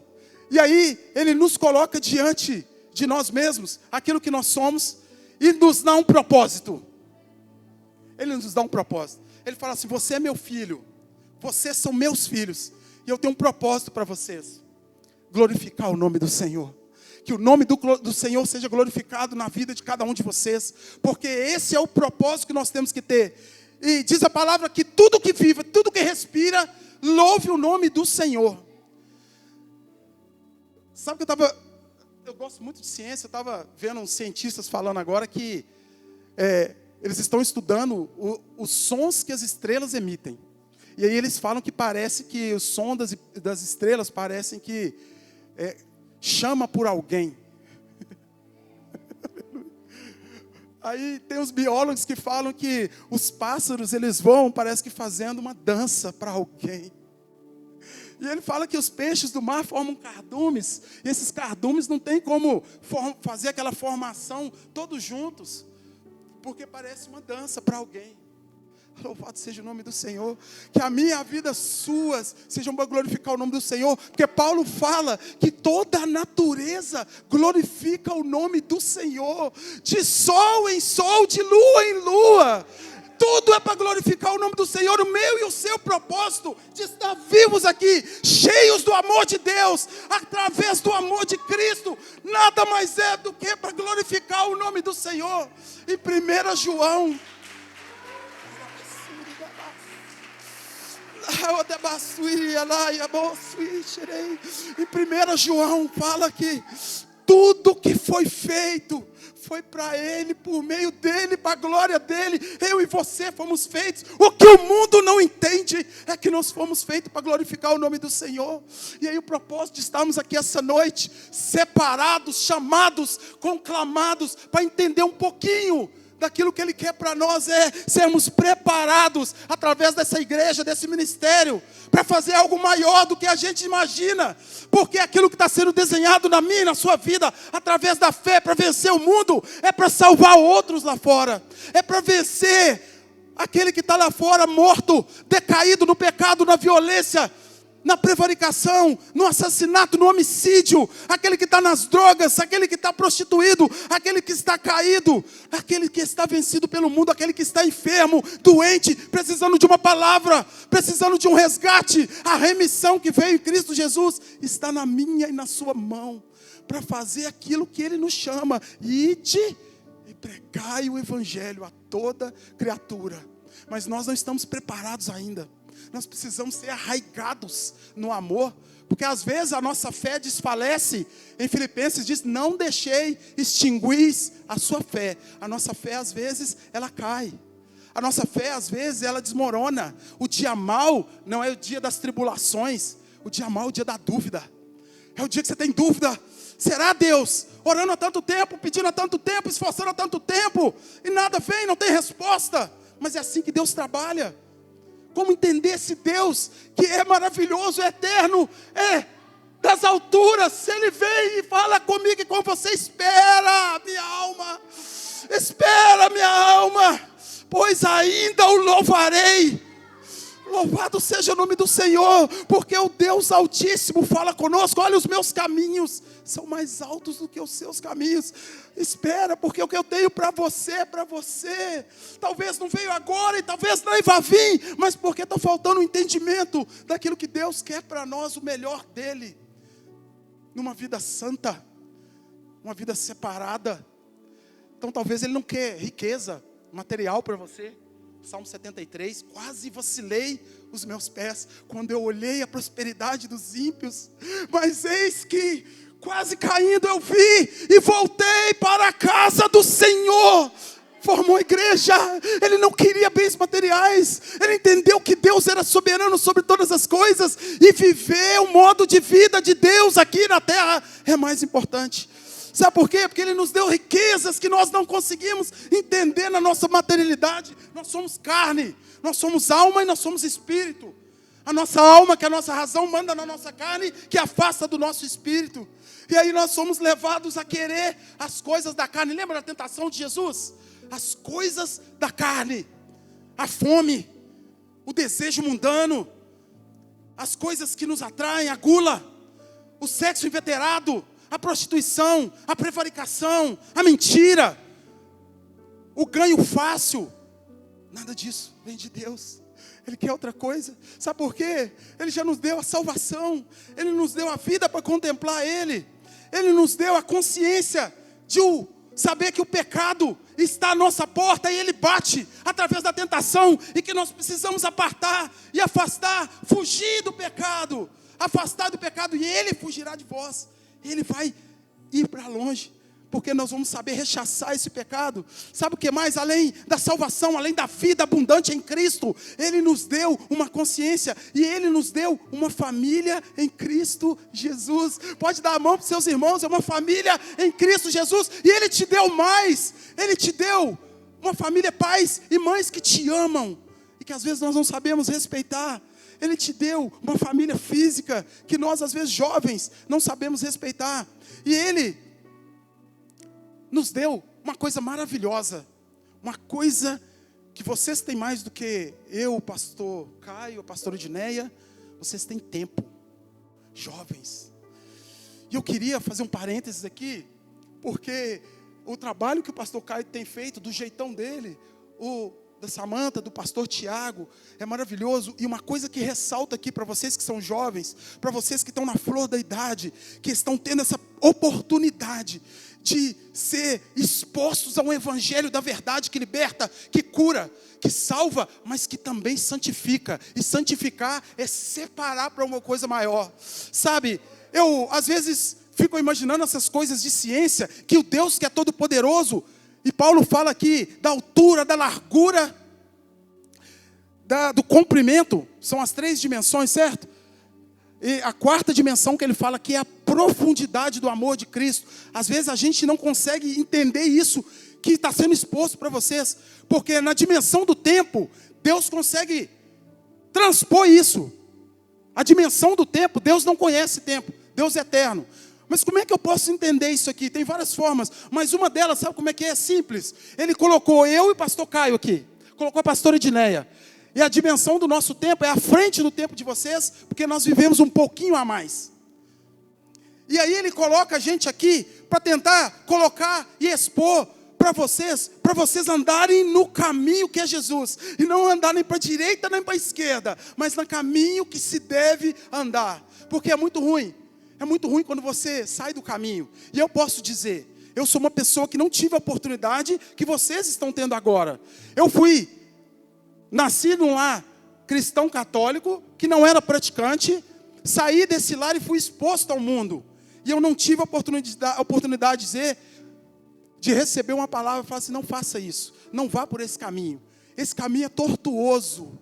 e aí Ele nos coloca diante de nós mesmos, aquilo que nós somos, e nos dá um propósito. Ele nos dá um propósito. Ele fala assim: você é meu filho, vocês são meus filhos, e eu tenho um propósito para vocês: glorificar o nome do Senhor. Que o nome do Senhor seja glorificado na vida de cada um de vocês, porque esse é o propósito que nós temos que ter. E diz a palavra que tudo que vive, tudo que respira, louve o nome do Senhor. Sabe que eu gosto muito de ciência, eu estava vendo uns cientistas falando agora que eles estão estudando os sons que as estrelas emitem. E aí eles falam que parece que os sons das estrelas parecem que chama por alguém. Aí tem os biólogos que falam que os pássaros, eles vão, parece que fazendo uma dança para alguém. E ele fala que os peixes do mar formam cardumes, e esses cardumes não tem como fazer aquela formação todos juntos, porque parece uma dança para alguém. Louvado seja o nome do Senhor. Que a minha e a vida suas sejam para glorificar o nome do Senhor. Porque Paulo fala que toda a natureza glorifica o nome do Senhor. De sol em sol, de lua em lua. Tudo é para glorificar o nome do Senhor. O meu e o seu propósito de estar vivos aqui, cheios do amor de Deus, através do amor de Cristo, nada mais é do que para glorificar o nome do Senhor. Em 1 João, em 1 João fala que tudo que foi feito foi para Ele, por meio dEle, para a glória dEle. Eu e você fomos feitos. O que o mundo não entende é que nós fomos feitos para glorificar o nome do Senhor. E aí o propósito de estarmos aqui essa noite, separados, chamados, conclamados, para entender um pouquinho daquilo que Ele quer para nós, é sermos preparados através dessa igreja, desse ministério, para fazer algo maior do que a gente imagina, porque aquilo que está sendo desenhado na minha e na sua vida, através da fé, para vencer o mundo, é para salvar outros lá fora, é para vencer aquele que está lá fora morto, decaído no pecado, na violência, na prevaricação, no assassinato, no homicídio, aquele que está nas drogas, aquele que está prostituído, aquele que está caído, aquele que está vencido pelo mundo, aquele que está enfermo, doente, precisando de uma palavra, precisando de um resgate. A remissão que veio em Cristo Jesus está na minha e na sua mão, para fazer aquilo que Ele nos chama: ide e pregai o evangelho a toda criatura. Mas nós não estamos preparados ainda. Nós precisamos ser arraigados no amor, porque às vezes a nossa fé desfalece. Em Filipenses diz: não deixei extinguir a sua fé. A nossa fé às vezes ela cai. A nossa fé, às vezes, ela desmorona. O dia mau não é o dia das tribulações. O dia mau é o dia da dúvida. É o dia que você tem dúvida. Será Deus? Orando há tanto tempo, pedindo há tanto tempo, esforçando há tanto tempo, e nada vem, não tem resposta. Mas é assim que Deus trabalha. Como entender esse Deus que é maravilhoso, é eterno, é das alturas? Se Ele vem e fala comigo e com você, espera, minha alma. Espera, minha alma, pois ainda o louvarei. Louvado seja o nome do Senhor, porque o Deus Altíssimo fala conosco. Olha, os meus caminhos são mais altos do que os seus caminhos. Espera, porque o que eu tenho para você é para você. Talvez não veio agora e talvez nem vá vir, mas porque está faltando o entendimento daquilo que Deus quer para nós, o melhor dEle. Numa vida santa, uma vida separada. Então talvez Ele não quer riqueza material para você. Salmo 73, quase vacilei os meus pés, quando eu olhei a prosperidade dos ímpios, mas eis que, quase caindo eu vi, e voltei para a casa do Senhor. Formou igreja. Ele não queria bens materiais, ele entendeu que Deus era soberano sobre todas as coisas, e viver o modo de vida de Deus aqui na terra é mais importante. Sabe por quê? Porque Ele nos deu riquezas que nós não conseguimos entender na nossa materialidade. Nós somos carne, nós somos alma e nós somos espírito. A nossa alma, que é a nossa razão, manda na nossa carne, que afasta do nosso espírito. E aí nós somos levados a querer as coisas da carne. Lembra da tentação de Jesus? As coisas da carne, a fome, o desejo mundano, as coisas que nos atraem, a gula, o sexo inveterado, a prostituição, a prevaricação, a mentira, o ganho fácil. Nada disso vem de Deus. Ele quer outra coisa. Sabe por quê? Ele já nos deu a salvação. Ele nos deu a vida para contemplar Ele. Ele nos deu a consciência de saber que o pecado está à nossa porta e ele bate através da tentação, e que nós precisamos apartar e afastar, fugir do pecado, afastar do pecado, e Ele fugirá de vós. Ele vai ir para longe, porque nós vamos saber rechaçar esse pecado. Sabe o que mais? Além da salvação, além da vida abundante em Cristo, Ele nos deu uma consciência, e Ele nos deu uma família em Cristo Jesus. Pode dar a mão para os seus irmãos, é uma família em Cristo Jesus, e Ele te deu mais. Ele te deu uma família, pais e mães que te amam, e que às vezes nós não sabemos respeitar. Ele te deu uma família física, que nós às vezes jovens não sabemos respeitar. E Ele nos deu uma coisa maravilhosa, uma coisa que vocês têm mais do que eu, o pastor Caio, a pastora Edneia. Vocês têm tempo, jovens. E eu queria fazer um parênteses aqui, porque o trabalho que o pastor Caio tem feito, do jeitão dele, da Samanta, do pastor Tiago, é maravilhoso. E uma coisa que ressalta aqui para vocês que são jovens, para vocês que estão na flor da idade, que estão tendo essa oportunidade de ser expostos a um evangelho da verdade que liberta, que cura, que salva, mas que também santifica. E santificar é separar para uma coisa maior. Sabe, eu às vezes fico imaginando essas coisas de ciência, que o Deus que é todo poderoso, e Paulo fala aqui da altura, da largura, do comprimento, são as 3 dimensões, certo? E a 4ª dimensão que ele fala aqui é a profundidade do amor de Cristo. Às vezes a gente não consegue entender isso que está sendo exposto para vocês, porque na dimensão do tempo, Deus consegue transpor isso. A dimensão do tempo, Deus não conhece tempo, Deus é eterno. Mas como é que eu posso entender isso aqui? Tem várias formas, mas uma delas, sabe como é que é? Simples. Ele colocou eu e o pastor Caio aqui, colocou a pastora Edneia. E a dimensão do nosso tempo é à frente do tempo de vocês, porque nós vivemos um pouquinho a mais. E aí ele coloca a gente aqui para tentar colocar e expor para vocês andarem no caminho que é Jesus. E não andarem para a direita nem para a esquerda, mas no caminho que se deve andar. Porque é muito ruim. É muito ruim quando você sai do caminho. E eu posso dizer, eu sou uma pessoa que não tive a oportunidade que vocês estão tendo agora. Eu nasci num lar cristão católico, que não era praticante, saí desse lar e fui exposto ao mundo. E eu não tive a oportunidade de receber uma palavra e falar assim, não faça isso, não vá por esse caminho. esse caminho é tortuoso,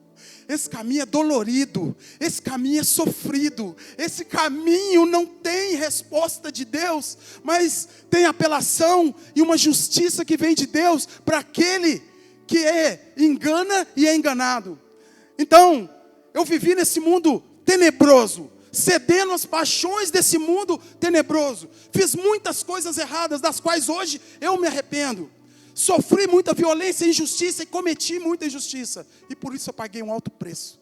esse caminho é dolorido, esse caminho é sofrido, esse caminho não tem resposta de Deus, mas tem apelação e uma justiça que vem de Deus para aquele que engana e é enganado. Então, eu vivi nesse mundo tenebroso, cedendo às paixões desse mundo tenebroso. Fiz muitas coisas erradas, das quais hoje eu me arrependo. Sofri muita violência e injustiça e cometi muita injustiça. E por isso eu paguei um alto preço.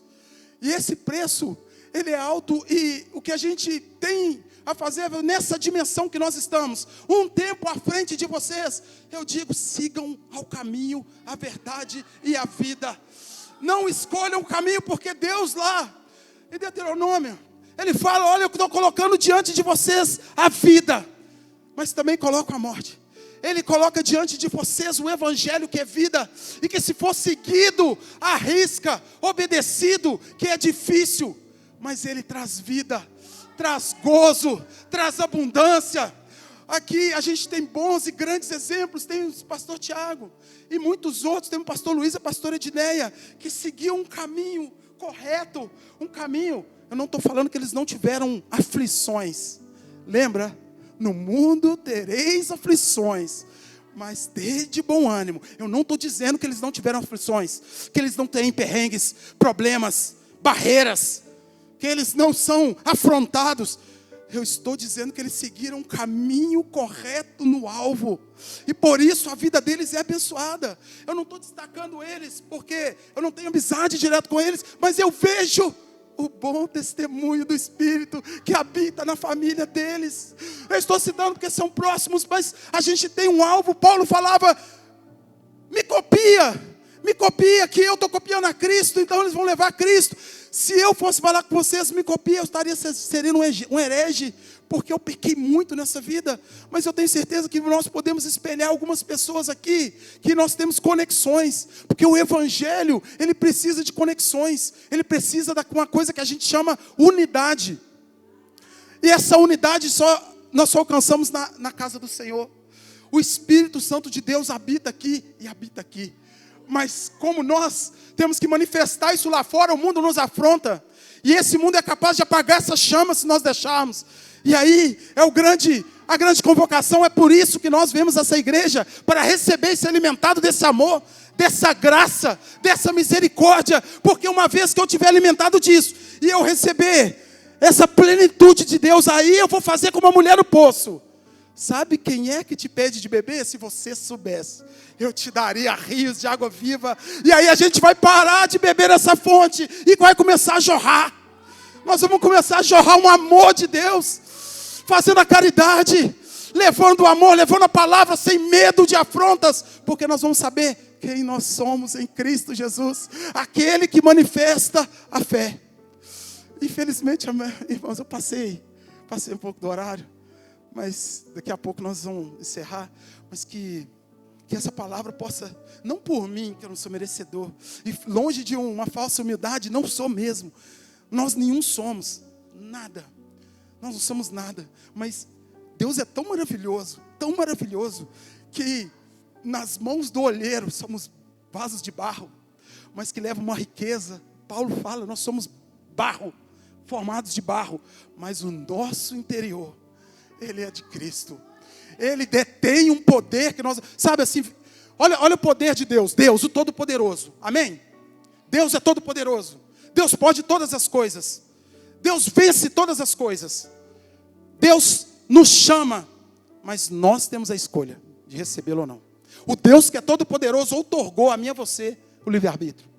E esse preço, ele é alto, e o que a gente tem a fazer nessa dimensão que nós estamos, um tempo à frente de vocês, eu digo, sigam ao caminho, a verdade e a vida. Não escolham o caminho, porque Deus lá, em Deuteronômio, Ele fala, olha, eu estou colocando diante de vocês a vida, mas também coloco a morte. Ele coloca diante de vocês o evangelho que é vida, e que se for seguido, à risca, obedecido, que é difícil, mas ele traz vida, traz gozo, traz abundância. Aqui a gente tem bons e grandes exemplos, tem o pastor Tiago, e muitos outros, tem o pastor Luiz e a pastora Edneia, que seguiam um caminho correto, um caminho, eu não estou falando que eles não tiveram aflições, lembra? No mundo tereis aflições, mas tede bom ânimo. Eu não estou dizendo que eles não tiveram aflições, que eles não têm perrengues, problemas, barreiras, que eles não são afrontados. Eu estou dizendo que eles seguiram um caminho correto no alvo, e por isso a vida deles é abençoada. Eu não estou destacando eles, porque eu não tenho amizade direta com eles, mas eu vejo o bom testemunho do Espírito que habita na família deles. Eu estou citando porque são próximos, mas a gente tem um alvo. Paulo falava, me copia, que eu estou copiando a Cristo, então eles vão levar a Cristo. Se eu fosse falar com vocês, me copia, eu estaria sendo um herege, porque eu pequei muito nessa vida. Mas eu tenho certeza que nós podemos espelhar algumas pessoas aqui, que nós temos conexões, porque o Evangelho, ele precisa de conexões, ele precisa de uma coisa que a gente chama unidade, e essa unidade nós só alcançamos na casa do Senhor. O Espírito Santo de Deus habita aqui e habita aqui, mas como nós temos que manifestar isso lá fora, o mundo nos afronta, e esse mundo é capaz de apagar essa chama se nós deixarmos. E aí a grande convocação. É por isso que nós vemos essa igreja, para receber e ser alimentado desse amor, dessa graça, dessa misericórdia, porque uma vez que eu tiver alimentado disso, e eu receber essa plenitude de Deus, aí eu vou fazer como a mulher no poço. Sabe quem é que te pede de beber? Se você soubesse, eu te daria rios de água viva. E aí a gente vai parar de beber essa fonte e vai começar a jorrar. Nós vamos começar a jorrar um amor de Deus, fazendo a caridade, levando o amor, levando a palavra sem medo de afrontas, porque nós vamos saber quem nós somos em Cristo Jesus, aquele que manifesta a fé. Infelizmente, irmãos, eu passei um pouco do horário, mas daqui a pouco nós vamos encerrar, mas que essa palavra possa, não por mim, que eu não sou merecedor, e longe de uma falsa humildade, não sou mesmo, nós nenhum somos, nada, nós não somos nada, mas Deus é tão maravilhoso, que nas mãos do olheiro somos vasos de barro, mas que levam uma riqueza. Paulo fala, nós somos barro, formados de barro, mas o nosso interior, ele é de Cristo. Ele detém um poder que nós, sabe assim, olha o poder de Deus, o Todo-Poderoso, amém? Deus é Todo-Poderoso, Deus pode todas as coisas, Deus vence todas as coisas, Deus nos chama, mas nós temos a escolha de recebê-lo ou não. O Deus que é Todo-Poderoso outorgou a mim e a você o livre-arbítrio,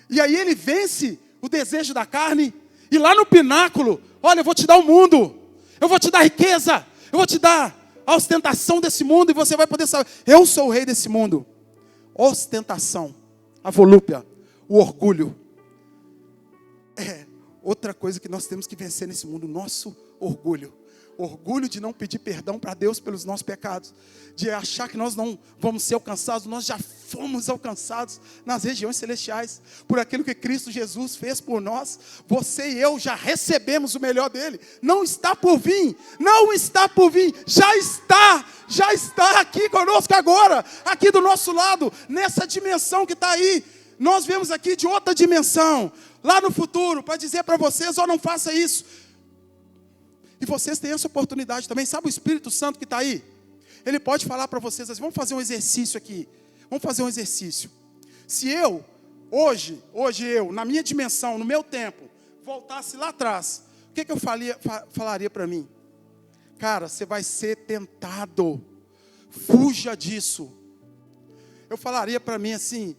e aí ele vence o desejo da carne, e lá no pináculo, olha, eu vou te dar o mundo, eu vou te dar riqueza, eu vou te dar a ostentação desse mundo, e você vai poder saber, eu sou o rei desse mundo. Ostentação, a volúpia, o orgulho, é outra coisa que nós temos que vencer nesse mundo, o nosso orgulho. Orgulho de não pedir perdão para Deus pelos nossos pecados, de achar que nós não vamos ser alcançados. Nós já fomos alcançados nas regiões celestiais, por aquilo que Cristo Jesus fez por nós. Você e eu já recebemos o melhor dele. Não está por vir, não está por vir, já está aqui conosco agora, aqui do nosso lado, nessa dimensão que está aí. Nós viemos aqui de outra dimensão, lá no futuro, para dizer para vocês: ó, não faça isso. E vocês têm essa oportunidade também. Sabe o Espírito Santo que está aí? Ele pode falar para vocês assim: vamos fazer um exercício aqui. Vamos fazer um exercício. Se eu, hoje eu, na minha dimensão, no meu tempo, voltasse lá atrás, o que eu falaria para mim? Cara, você vai ser tentado. Fuja disso. Eu falaria para mim assim: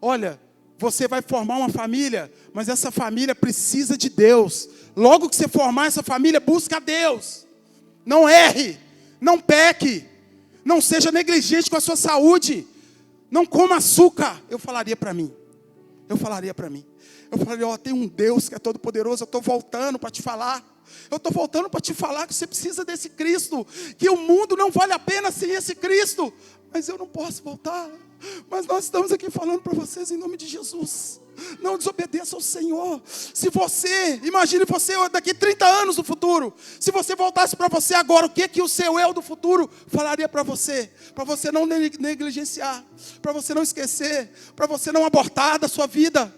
olha, você vai formar uma família, mas essa família precisa de Deus. Logo que você formar essa família, busca a Deus. Não erre, não peque, não seja negligente com a sua saúde, não coma açúcar. Eu falaria para mim. Eu falaria, ó, tem um Deus que é todo poderoso. Eu estou voltando para te falar. Que você precisa desse Cristo, que o mundo não vale a pena sem esse Cristo. Mas eu não posso voltar. Mas nós estamos aqui falando para vocês em nome de Jesus. Não desobedeça ao Senhor. Se você, imagine você daqui 30 anos no futuro, se você voltasse para você agora, o que o seu eu do futuro falaria para você? Para você não negligenciar, para você não esquecer, para você não abortar da sua vida.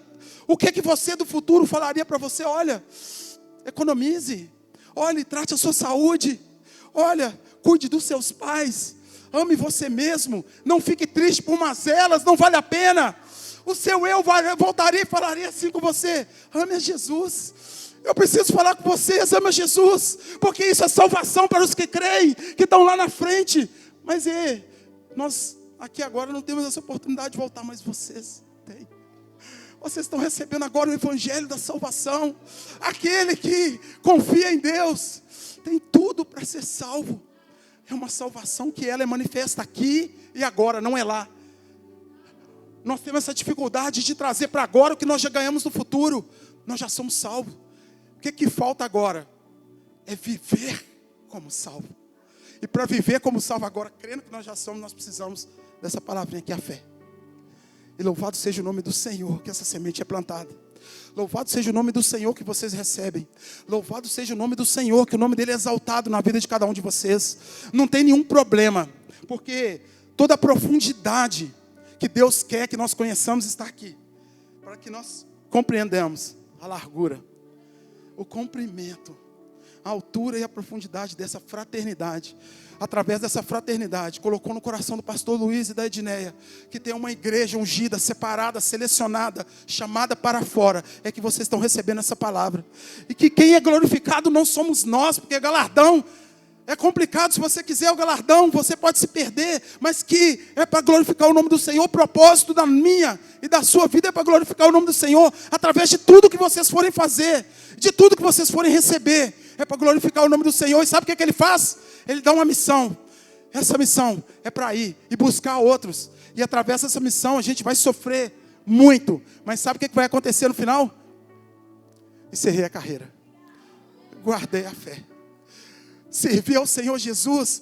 O que você do futuro falaria para você? Olha, economize, olha, trate a sua saúde, olha, cuide dos seus pais, ame você mesmo, não fique triste por mazelas, não vale a pena. O seu eu voltaria e falaria assim com você: ame a Jesus. Eu preciso falar com vocês: ame a Jesus, porque isso é salvação para os que creem, que estão lá na frente. Mas nós aqui agora não temos essa oportunidade de voltar, mas vocês têm. Vocês estão recebendo agora o evangelho da salvação. Aquele que confia em Deus tem tudo para ser salvo. É uma salvação que ela é manifesta aqui e agora, não é lá. Nós temos essa dificuldade de trazer para agora o que nós já ganhamos no futuro. Nós já somos salvos. O que falta agora? É viver como salvo. E para viver como salvo agora, crendo que nós já somos, nós precisamos dessa palavrinha aqui, a fé. E louvado seja o nome do Senhor, que essa semente é plantada. Louvado seja o nome do Senhor que vocês recebem. Louvado seja o nome do Senhor, que o nome dele é exaltado na vida de cada um de vocês. Não tem nenhum problema, porque toda a profundidade que Deus quer que nós conheçamos está aqui, para que nós compreendamos a largura, o comprimento, a altura e a profundidade dessa fraternidade. Através dessa fraternidade, colocou no coração do pastor Luiz e da Edneia, que tem uma igreja ungida, separada, selecionada, chamada para fora. É que vocês estão recebendo essa palavra. E que quem é glorificado não somos nós, porque galardão é complicado. Se você quiser o galardão, você pode se perder, mas que é para glorificar o nome do Senhor. O propósito da minha e da sua vida é para glorificar o nome do Senhor, através de tudo que vocês forem fazer, de tudo que vocês forem receber, é para glorificar o nome do Senhor. E sabe o que ele faz? Ele dá uma missão. Essa missão é para ir e buscar outros. E através dessa missão a gente vai sofrer muito. Mas sabe o que vai acontecer no final? Encerrei a carreira. Guardei a fé. Servir ao Senhor Jesus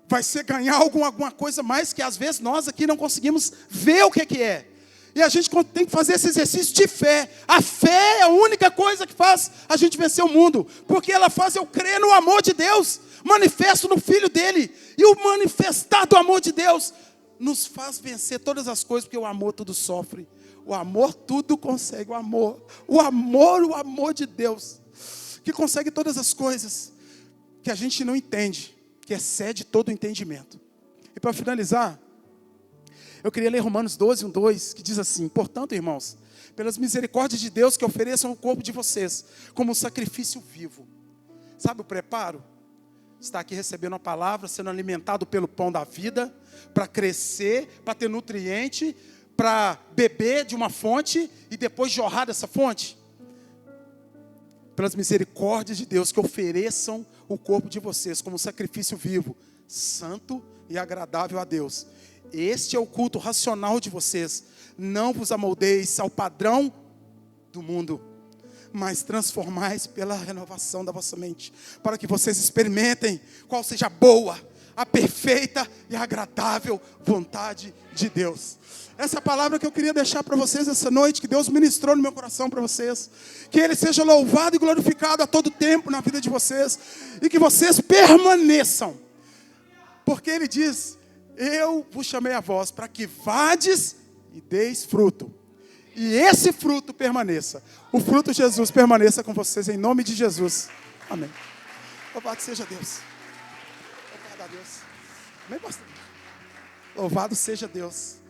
vai ser ganhar alguma coisa mais que às vezes nós aqui não conseguimos ver o que é. E a gente tem que fazer esse exercício de fé. A fé é a única coisa que faz a gente vencer o mundo. Porque ela faz eu crer no amor de Deus, manifesto no Filho dele. E o manifestar do amor de Deus nos faz vencer todas as coisas, porque o amor tudo sofre. O amor tudo consegue. O amor de Deus, que consegue todas as coisas que a gente não entende, que excede todo o entendimento. E para finalizar, eu queria ler Romanos 12, 2, que diz assim: portanto, irmãos, pelas misericórdias de Deus, que ofereçam o corpo de vocês como um sacrifício vivo. Sabe o preparo? Está aqui recebendo a palavra, sendo alimentado pelo pão da vida, para crescer, para ter nutriente, para beber de uma fonte e depois jorrar dessa fonte. Pelas misericórdias de Deus, que ofereçam o corpo de vocês como um sacrifício vivo, santo e agradável a Deus. Este é o culto racional de vocês. Não vos amoldeis ao padrão do mundo, mas transformais pela renovação da vossa mente, para que vocês experimentem qual seja a boa, a perfeita e agradável vontade de Deus. Essa é a palavra que eu queria deixar para vocês essa noite, que Deus ministrou no meu coração para vocês. Que Ele seja louvado e glorificado a todo tempo na vida de vocês, e que vocês permaneçam, porque Ele diz: eu vos chamei a vós para que vades e deis fruto, e esse fruto permaneça. O fruto de Jesus permaneça com vocês, em nome de Jesus. Amém. Louvado seja Deus. Louvado a Deus. Amém, pastor? Louvado seja Deus.